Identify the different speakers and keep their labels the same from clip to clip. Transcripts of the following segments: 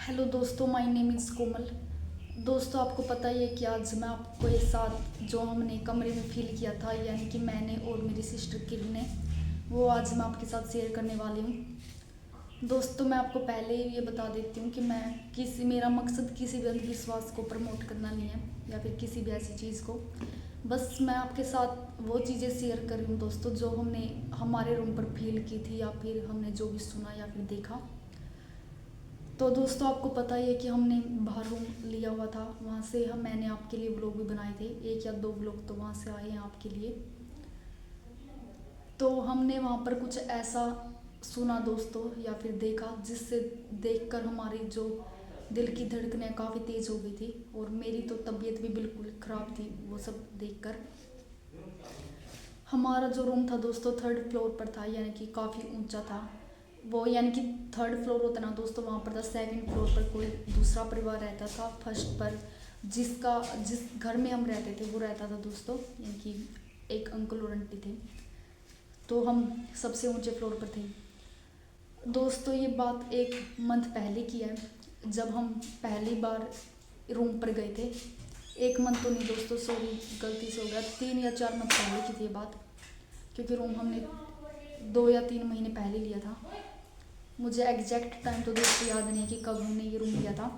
Speaker 1: Hello दोस्तों, my name is कोमल। दोस्तों, आपको पता ही है कि आज मैं आपको एक साथ जो हमने कमरे में फील किया था, यानी कि मैंने और मेरी सिस्टर किरण ने, वो आज मैं आपके साथ शेयर करने वाली हूँ। दोस्तों, मैं आपको पहले ही ये बता देती हूँ कि मेरा मकसद किसी भी अंधविश्वास को प्रमोट करना नहीं है या फिर किसी भी ऐसी चीज़ को। बस मैं आपके साथ वो चीज़ें शेयर कर रही हूँ दोस्तों, जो हमने हमारे रूम पर फील की थी या फिर हमने जो भी सुना या फिर देखा। तो दोस्तों, आपको पता ही है कि हमने बाहर रूम लिया हुआ था, वहाँ से मैंने आपके लिए व्लॉग भी बनाए थे, 1 या 2 व्लॉग तो वहाँ से आए हैं आपके लिए। तो हमने वहाँ पर कुछ ऐसा सुना दोस्तों या फिर देखा, जिससे देखकर हमारी जो दिल की धड़कनें काफ़ी तेज़ हो गई थी और मेरी तो तबीयत भी बिल्कुल ख़राब थी वो सब देखकर। हमारा जो रूम था दोस्तों 3rd फ्लोर पर था, यानी कि काफ़ी ऊंचा था वो, यानी कि 3rd फ्लोर होता ना दोस्तों, वहाँ पर था 2nd फ्लोर पर कोई दूसरा परिवार रहता था। फर्स्ट पर जिस घर में हम रहते थे वो रहता था दोस्तों, यानी कि एक अंकल और आंटी थे। तो हम सबसे ऊंचे फ्लोर पर थे दोस्तों। ये बात 1 मंथ पहले की है, जब हम पहली बार रूम पर गए थे। 1 मंथ तो नहीं दोस्तों, सॉरी, गलती से हो गया, 3 या 4 मंथ पहले की थी ये बात, क्योंकि रूम हमने 2 या 3 महीने पहले लिया था। मुझे एग्जैक्ट टाइम तो दोस्तों याद नहीं है कि कब हमने ये रूम लिया था,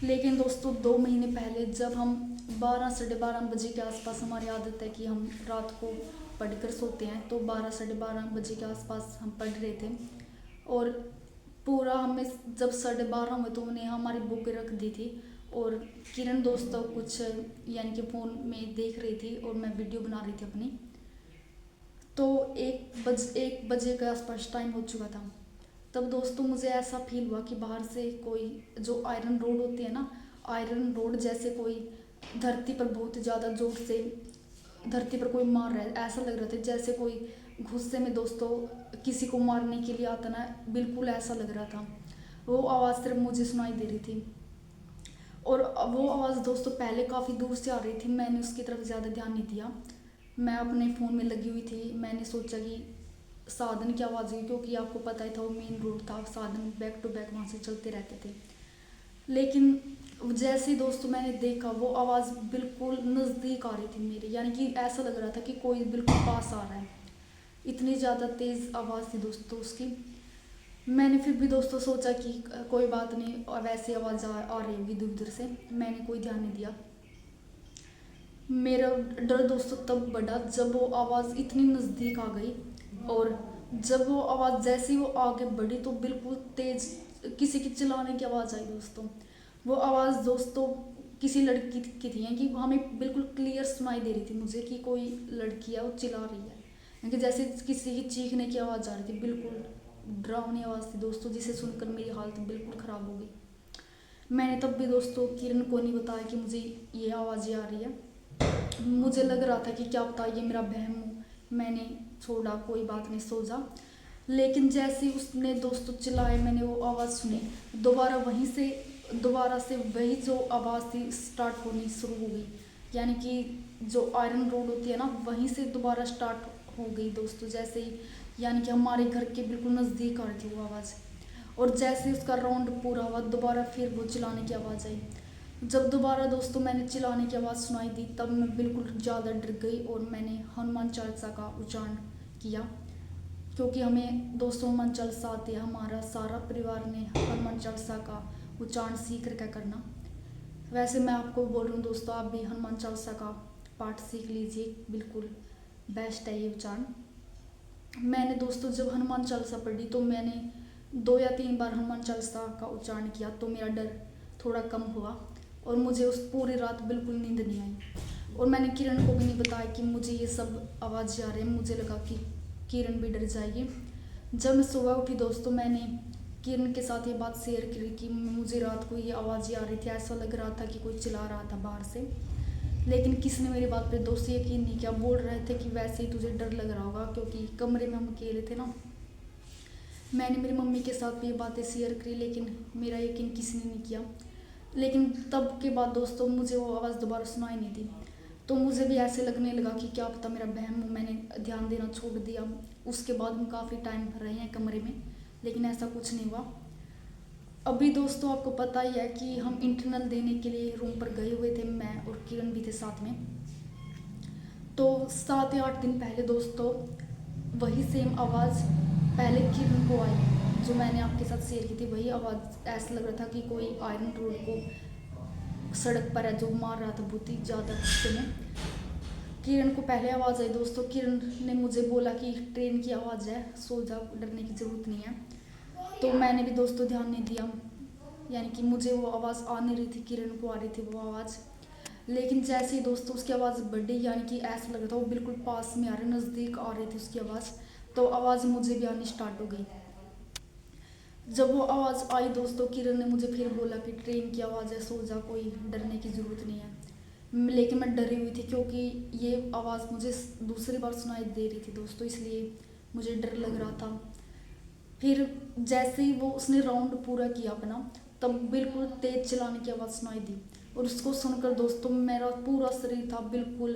Speaker 1: लेकिन दोस्तों 2 महीने पहले जब हम 12 साढ़े 12 बजे के आसपास, हमारी आदत है कि हम रात को पढ़कर सोते हैं, तो 12 साढ़े 12 बजे के आसपास हम पढ़ रहे थे। और पूरा हमें जब 12:30 हुए तो उन्हें हमारी बुक रख दी थी, और किरण दोस्तों कुछ यानी कि फ़ोन में देख रही थी और मैं वीडियो बना रही थी अपनी। तो 1 बजे के आसपास टाइम हो चुका था। तब दोस्तों मुझे ऐसा फील हुआ कि बाहर से कोई, जो आयरन रोड होती है ना, आयरन रोड जैसे कोई धरती पर बहुत ज़्यादा जोर से धरती पर कोई मार रहा है, ऐसा लग रहा था जैसे कोई गुस्से में दोस्तों किसी को मारने के लिए आता ना, बिल्कुल ऐसा लग रहा था। वो आवाज़ सिर्फ मुझे सुनाई दे रही थी, और वो आवाज़ दोस्तों पहले काफ़ी दूर से आ रही थी। मैंने उसकी तरफ ज़्यादा ध्यान नहीं दिया, मैं अपने फ़ोन में लगी हुई थी। मैंने सोचा कि साधन की आवाज़ है, क्योंकि आपको पता ही था वो मेन रोड था, साधन बैक टू बैक वहाँ से चलते रहते थे। लेकिन जैसे ही दोस्तों मैंने देखा, वो आवाज़ बिल्कुल नज़दीक आ रही थी मेरे, यानी कि ऐसा लग रहा था कि कोई बिल्कुल पास आ रहा है। इतनी ज़्यादा तेज़ आवाज़ थी दोस्तों उसकी। मैंने फिर भी दोस्तों सोचा कि कोई बात नहीं, और वैसे आवाज़ आ रही होगी दूर दूर से, मैंने कोई ध्यान नहीं दिया। मेरा डर दोस्तों तब बढ़ा जब वो आवाज़ इतनी नज़दीक आ गई, और जब वो आवाज़ जैसे ही वो आगे बढ़ी तो बिल्कुल तेज़ किसी की चिल्लाने की आवाज़ आई दोस्तों। वो आवाज़ दोस्तों किसी लड़की की थी, कि हमें बिल्कुल क्लियर सुनाई दे रही थी मुझे कि कोई लड़की है वो चिल्ला रही है, क्योंकि जैसे किसी की चीखने की आवाज़ आ रही थी, बिल्कुल डरावनी आवाज़ थी दोस्तों, जिसे सुनकर मेरी हालत बिल्कुल ख़राब हो गई। मैंने तब भी दोस्तों किरण को नहीं बताया कि मुझे ये आवाज़ें आ रही है। मुझे लग रहा था कि क्या पता ये मेरा वहम हो, मैंने छोड़ा, कोई बात नहीं, सो जा। लेकिन जैसे ही उसने दोस्तों चिल्लाए, मैंने वो आवाज़ सुनी, दोबारा से वही जो आवाज़ थी स्टार्ट होनी शुरू हो गई, यानी कि जो आयरन रोड होती है ना, वहीं से दोबारा स्टार्ट हो गई दोस्तों, जैसे ही, यानी कि हमारे घर के बिल्कुल नज़दीक आ रही थी वो आवाज़। और जैसे ही उसका राउंड पूरा हुआ, दोबारा फिर वो चिल्लाने की आवाज़ आई। जब दोबारा दोस्तों मैंने चिल्लाने की आवाज़ सुनाई दी, तब मैं बिल्कुल ज़्यादा डर गई और मैंने हनुमान चालीसा का उच्चारण किया, क्योंकि हमें दोस्तों हनुमान चालीसा आती है, हमारा सारा परिवार ने हनुमान चालीसा का उच्चारण सीख रखा करना। वैसे मैं आपको बोल रही हूँ दोस्तों, आप भी हनुमान चालीसा का पाठ सीख लीजिए, बिल्कुल बेस्ट है ये उच्चारण। मैंने दोस्तों जब हनुमान चालीसा पढ़ी तो मैंने 2 या 3 बार हनुमान चालीसा का उच्चारण किया, तो मेरा डर थोड़ा कम हुआ और मुझे उस पूरी रात बिल्कुल नींद नहीं आई। और मैंने किरण को भी नहीं बताया कि मुझे ये सब आवाज़ें आ रही हैं, मुझे लगा कि किरण भी डर जाएगी। जब मैं सुबह उठी दोस्तों, मैंने किरण के साथ ये बात शेयर करी कि मुझे रात को ये आवाज़ें आ रही थी, ऐसा लग रहा था कि कोई चिल्ला रहा था बाहर से। लेकिन किसी ने मेरी बात पे दोस्तों यकीन नहीं किया, बोल रहे थे कि वैसे ही तुझे डर लग रहा होगा, क्योंकि कमरे में हम अकेले थे ना। मैंने मेरी मम्मी के साथ भी ये बातें शेयर करी, लेकिन मेरा यकीन किसी ने नहीं किया। लेकिन तब के बाद दोस्तों मुझे वो आवाज़ दोबारा सुनाई नहीं दी, तो मुझे भी ऐसे लगने लगा कि क्या पता मेरा वहम हो, मैंने ध्यान देना छोड़ दिया। उसके बाद हम काफ़ी टाइम रहे हैं कमरे में, लेकिन ऐसा कुछ नहीं हुआ। अभी दोस्तों आपको पता ही है कि हम इंटरनल देने के लिए रूम पर गए हुए थे, मैं और किरण भी थे साथ में। तो 7 या 8 दिन पहले दोस्तों वही सेम आवाज़ पहले किरण को आई जो मैंने आपके साथ शेयर की थी। वही आवाज़ ऐसा लग रहा था कि कोई आयरन रोड को सड़क पर है जो मार रहा था बहुत ही ज़्यादा गुस्से में। किरण को पहले आवाज़ आई दोस्तों। किरण ने मुझे बोला कि ट्रेन की आवाज़ है, सो जाओ, डरने की ज़रूरत नहीं है। तो मैंने भी दोस्तों ध्यान नहीं दिया, यानी कि मुझे वो आवाज़ आ नहीं रही थी, किरण को आ रही थी वो आवाज़। लेकिन जैसे ही दोस्तों उसकी आवाज़ बढ़ी, यानी कि ऐसा लग रहा था वो बिल्कुल पास में आ रही, नज़दीक आ रही थी उसकी आवाज़, तो आवाज़ मुझे भी आनी स्टार्ट हो गई। जब वो आवाज़ आई दोस्तों, किरण ने मुझे फिर बोला कि ट्रेन की आवाज़ है, सो जा, कोई डरने की ज़रूरत नहीं है। लेकिन मैं डरी हुई थी क्योंकि ये आवाज़ मुझे दूसरी बार सुनाई दे रही थी दोस्तों, इसलिए मुझे डर लग रहा था। फिर जैसे ही वो उसने राउंड पूरा किया अपना, तब बिल्कुल तेज चलाने की आवाज़ सुनाई दी। और उसको सुनकर दोस्तों मेरा पूरा शरीर था बिल्कुल,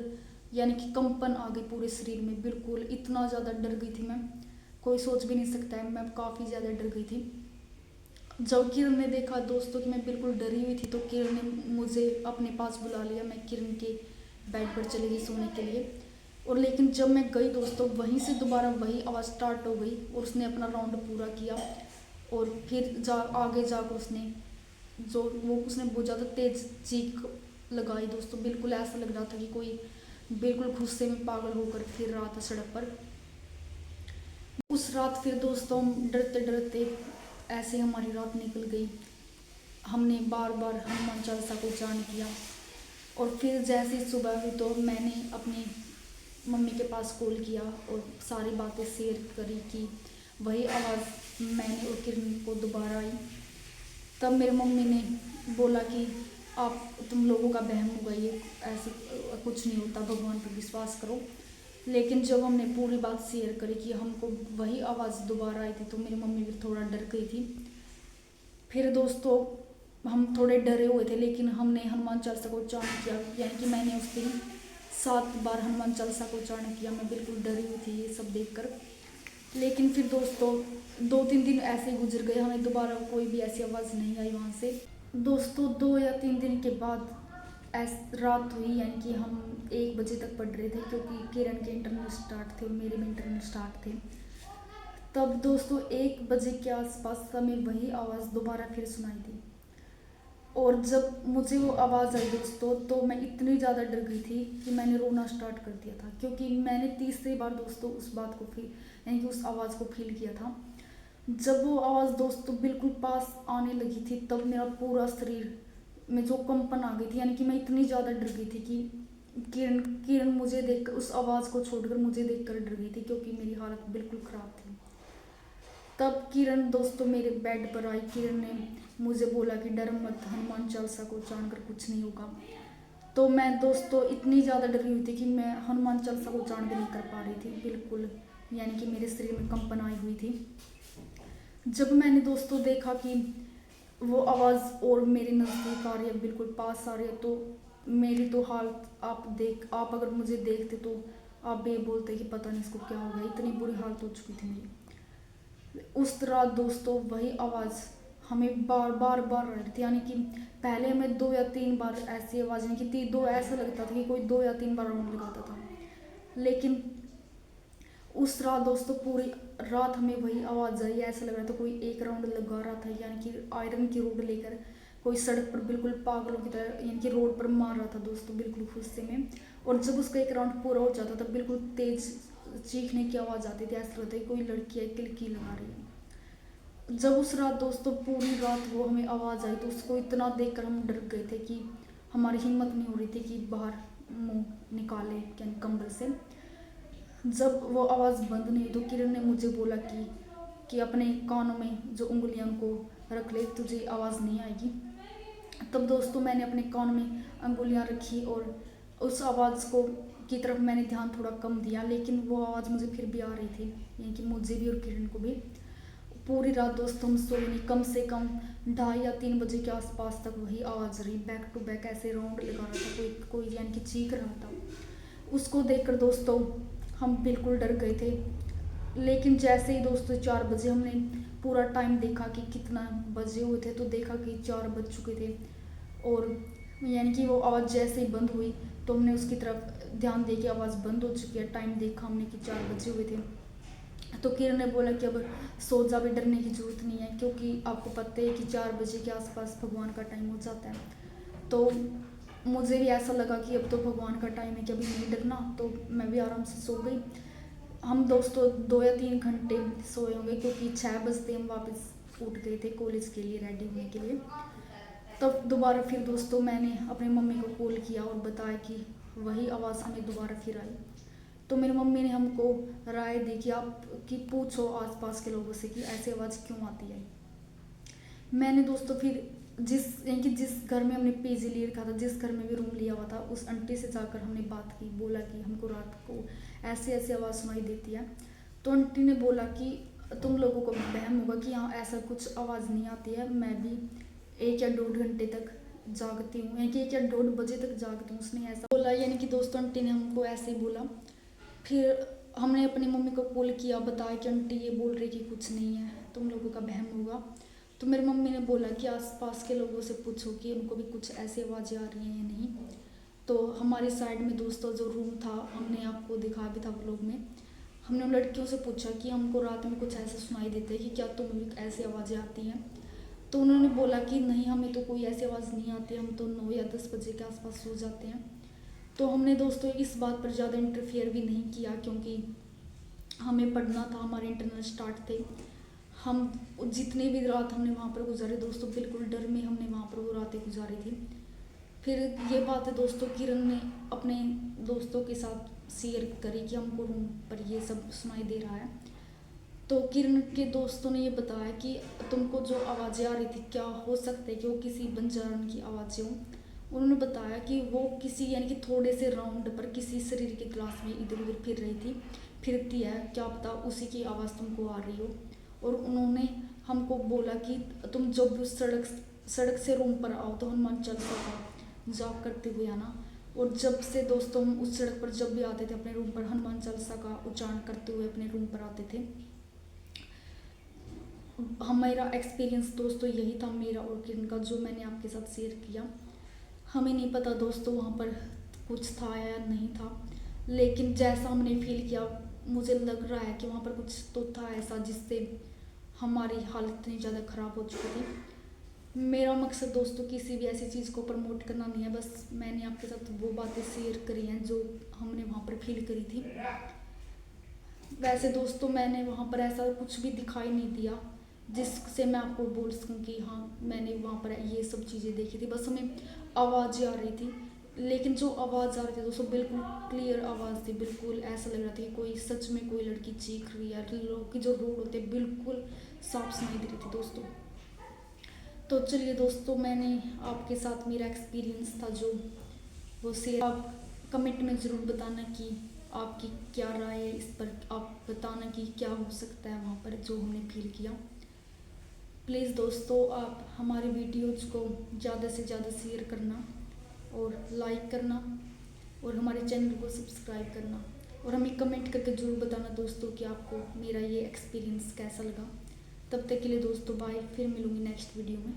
Speaker 1: यानी कि कंपन आ गई पूरे शरीर में, बिल्कुल इतना ज़्यादा डर गई थी मैं, कोई सोच भी नहीं सकता है, मैं काफ़ी ज़्यादा डर गई थी। जब किरण ने देखा दोस्तों कि मैं बिल्कुल डरी हुई थी, तो किरण ने मुझे अपने पास बुला लिया। मैं किरण के बेड पर चली गई सोने के लिए। और लेकिन जब मैं गई दोस्तों, वहीं से दोबारा वही आवाज़ स्टार्ट हो गई और उसने अपना राउंड पूरा किया। और फिर आगे जाकर उसने बहुत ज़्यादा तेज चीख लगाई दोस्तों। बिल्कुल ऐसा लग रहा था कि कोई बिल्कुल गुस्से में पागल होकर फिर रहा था सड़क पर। उस रात फिर दोस्तों डरते डरते ऐसे हमारी रात निकल गई। हमने बार बार हनुमान चालीसा को उच्चारण किया। और फिर जैसे ही सुबह हुई तो मैंने अपनी मम्मी के पास कॉल किया और सारी बातें शेयर करी कि वही आवाज़ मैंने और किरण को दोबारा आई। तब मेरी मम्मी ने बोला कि तुम लोगों का वहम होगा, ये ऐसे कुछ नहीं होता, भगवान पर विश्वास करो। लेकिन जब हमने पूरी बात शेयर करी कि हमको वही आवाज़ दोबारा आई थी, तो मेरी मम्मी भी थोड़ा डर गई थी। फिर दोस्तों हम थोड़े डरे हुए थे, लेकिन हमने हनुमान चालीसा को उच्चारण किया, यानी कि मैंने उस दिन 7 बार हनुमान चालीसा को उच्चारण किया। मैं बिल्कुल डरी हुई थी ये सब देखकर। लेकिन फिर दोस्तों 2-3 दिन ऐसे ही गुजर गए, हमें दोबारा कोई भी ऐसी आवाज़ नहीं आई वहाँ से। दोस्तों 2 या 3 दिन के बाद रात हुई, यानी कि हम 1 बजे तक पढ़ रहे थे, क्योंकि किरण के इंटरनल स्टार्ट थे और मेरे भी इंटरनल स्टार्ट थे। तब दोस्तों 1 बजे के आसपास हमें वही आवाज़ दोबारा फिर सुनाई दी। और जब मुझे वो आवाज़ आई दोस्तों, तो मैं इतनी ज़्यादा डर गई थी कि मैंने रोना स्टार्ट कर दिया था, क्योंकि मैंने तीसरी बार दोस्तों उस बात को फील, यानी कि उस आवाज़ को फील किया था। जब वो आवाज़ दोस्तों बिल्कुल पास आने लगी थी, तब मेरा पूरा शरीर में जो कंपन आ गई थी, यानी कि मैं इतनी ज़्यादा डर गई थी कि किरण मुझे देखकर, उस आवाज़ को छोड़कर मुझे देखकर डर गई थी, क्योंकि मेरी हालत बिल्कुल ख़राब थी। तब किरण दोस्तों मेरे बेड पर आई। किरण ने मुझे बोला कि डर मत, हनुमान चालीसा को उच्चारण कर, कुछ नहीं होगा। तो मैं दोस्तों इतनी ज़्यादा डरी हुई थी कि मैं हनुमान चालीसा को उच्चारण भी नहीं कर पा रही थी बिल्कुल, यानी कि मेरे शरीर में कंपन आई हुई थी। जब मैंने दोस्तों देखा कि वो आवाज़ और मेरे नज़दीक आ रही है, बिल्कुल पास आ रही है, तो मेरी तो हालत आप अगर मुझे देखते तो आप भी ये बोलते कि पता नहीं इसको क्या हो गया, इतनी बुरी हालत हो चुकी थी मेरी। उस रात दोस्तों वही आवाज़ हमें बार बार आ रही थी, यानी कि पहले हमें 2 या 3 बार ऐसी आवाज़, यानी कि दो ऐसा लगता था कि कोई 2 या 3 बार राउंड लगाता था। लेकिन उस रात दोस्तों पूरी रात हमें वही आवाज़ आई। ऐसा लग रहा था कोई एक राउंड लगा रहा था, यानी कि आयरन की रोड लेकर कोई सड़क पर बिल्कुल पागलों की तरह, यानी कि रोड पर मार रहा था दोस्तों बिल्कुल गुस्से में। और जब उसका एक राउंड पूरा हो जाता था, बिल्कुल तेज चीखने की आवाज़ आती थी, ऐसा लगता है कोई लड़की है किलकी लगा रही है। जब उस रात दोस्तों पूरी रात वो हमें आवाज़ आई, तो उसको इतना देखकर हम डर गए थे कि हमारी हिम्मत नहीं हो रही थी कि बाहर मुंह निकाले, यानी कंबल से। जब वो आवाज़ बंद नहीं, तो किरण ने मुझे बोला कि अपने कानों में जो उंगलियां को रख ले, तुझे आवाज़ नहीं आएगी। तब दोस्तों मैंने अपने कान में अंगुलियां रखी और उस आवाज़ को की तरफ मैंने ध्यान थोड़ा कम दिया, लेकिन वो आवाज़ मुझे फिर भी आ रही थी, यानी कि मुझे भी और किरण को भी। पूरी रात दोस्तों हम सोए नहीं, कम से कम 2:30 या 3 बजे के आसपास तक वही आवाज़ रही, बैक टू बैक ऐसे राउंड लगा रहा था, कोई यानी कि चीख रहा था। उसको देखकर दोस्तों हम बिल्कुल डर गए थे। लेकिन जैसे ही दोस्तों 4 बजे हमने पूरा टाइम देखा कि कितना बजे हुए थे, तो देखा कि 4 बज चुके थे। और यानी कि वो आवाज़ जैसे ही बंद हुई तो हमने उसकी तरफ ध्यान दे के आवाज़ बंद हो चुकी है, टाइम देखा हमने कि 4 बजे हुए थे। तो किरण ने बोला कि अब सो जा, भी डरने की ज़रूरत नहीं है, क्योंकि आपको पता है कि 4 बजे के आसपास भगवान का टाइम हो जाता है। तो मुझे भी ऐसा लगा कि अब तो भगवान का टाइम है कि अभी नहीं डरना, तो मैं भी आराम से सो गई। हम दोस्तों 2 या 3 घंटे सोए होंगे, क्योंकि 6 बजते हम वापस उठ गए थे कॉलेज के लिए रेडी होने के लिए। तब दोबारा फिर दोस्तों मैंने अपनी मम्मी को कॉल किया और बताया कि वही आवाज़ हमें दोबारा फिर आई। तो मेरी मम्मी ने हमको राय दी कि आप कि पूछो आसपास के लोगों से कि ऐसी आवाज़ क्यों आती है। मैंने दोस्तों फिर जिस घर में हमने पीजी ले रखा था, जिस घर में भी रूम लिया हुआ था, उस आंटी से जाकर हमने बात की, बोला कि हमको रात को ऐसी ऐसी आवाज़ सुनाई देती है। तो आंटी ने बोला कि तुम लोगों को वहम होगा कि हाँ ऐसा कुछ आवाज़ नहीं आती है, मैं भी 1 या 1.5 घंटे तक जागती हूँ, यानी कि 1 या 1.5 बजे तक जागती हूँ, उसने ऐसा बोला। यानी कि दोस्तों आंटी ने हमको ऐसे ही बोला। फिर हमने अपनी मम्मी को कॉल किया, बताया कि आंटी ये बोल रही कि कुछ नहीं है, तुम लोगों का वहम होगा। तो मेरी मम्मी ने बोला कि आसपास के लोगों से पूछो कि उनको भी कुछ ऐसी आवाज़ें आ रही हैं या नहीं। तो हमारी साइड में दोस्तों जो रूम था, हमने आपको दिखा भी था व्लॉग में, हमने उन लड़कियों से पूछा कि हमको रात में कुछ ऐसा सुनाई देता है कि क्या तुम्हें भी ऐसी आवाज़ें आती हैं। तो उन्होंने बोला कि नहीं, हमें तो कोई ऐसी आवाज़ नहीं आती, हम तो 9 या 10 बजे के आसपास सो जाते हैं। तो हमने दोस्तों इस बात पर ज़्यादा इंटरफेयर भी नहीं किया, क्योंकि हमें पढ़ना था, हमारे इंटरनल स्टार्ट थे। हम जितनी भी रात हमने वहाँ पर गुजारी दोस्तों, बिल्कुल डर में हमने वहाँ पर वो रातें गुजारी थी। फिर ये बात है दोस्तों किरण ने अपने दोस्तों के साथ शेयर करी कि हमको रूम पर ये सब सुनाई दे रहा है। तो किरण के दोस्तों ने ये बताया कि तुमको जो आवाज़ें आ रही थी, क्या हो सकता है कि वो किसी बंजारन की आवाज़ें हों। उन्होंने बताया कि वो किसी यानी कि थोड़े से राउंड पर किसी शरीर के क्लास में इधर उधर फिर रही थी, फिरती है, क्या पता उसी की आवाज़ तुमको आ रही हो। और उन्होंने हमको बोला कि तुम जब उस सड़क से रूम पर आओ तो हनुमान चालीसा का जाप करते हुए आना। और जब से दोस्तों हम उस सड़क पर जब भी आते थे अपने रूम पर, हनुमान चालीसा का उच्चारण करते हुए अपने रूम पर आते थे। हमारा एक्सपीरियंस दोस्तों यही था, मेरा और किरण का, जो मैंने आपके साथ शेयर किया। हमें नहीं पता दोस्तों वहाँ पर कुछ था या नहीं था, लेकिन जैसा हमने फील किया, मुझे लग रहा है कि वहाँ पर कुछ तो था ऐसा जिससे हमारी हालत इतनी ज़्यादा ख़राब हो चुकी थी। मेरा मकसद दोस्तों किसी भी ऐसी चीज़ को प्रमोट करना नहीं है, बस मैंने आपके साथ वो बातें शेयर करी हैं जो हमने वहाँ पर फील करी थी। वैसे दोस्तों मैंने वहाँ पर ऐसा कुछ भी दिखाई नहीं दिया जिससे मैं आपको बोल सकूँ कि हाँ मैंने वहाँ पर ये सब चीज़ें देखी थी। बस हमें आवाज़ें आ रही थी, लेकिन जो आवाज़ आ रही थी दोस्तों बिल्कुल क्लियर आवाज़ थी, बिल्कुल ऐसा लग रहा था कि कोई सच में कोई लड़की चीख रही है। लोग की जो रोड होते बिल्कुल साफ सुनाई दे रही थी दोस्तों। तो चलिए दोस्तों, मैंने आपके साथ मेरा एक्सपीरियंस था जो वो शेयर। आप कमेंट में ज़रूर बताना कि आपकी क्या राय है इस पर, आप बताना कि क्या हो सकता है वहाँ पर जो हमने फील किया। प्लीज़ दोस्तों आप हमारे वीडियोज़ को ज़्यादा से ज़्यादा शेयर करना और लाइक करना और हमारे चैनल को सब्सक्राइब करना, और हमें कमेंट करके ज़रूर बताना दोस्तों कि आपको मेरा ये एक्सपीरियंस कैसा लगा। तब तक के लिए दोस्तों बाय, फिर मिलूँगी नेक्स्ट वीडियो में।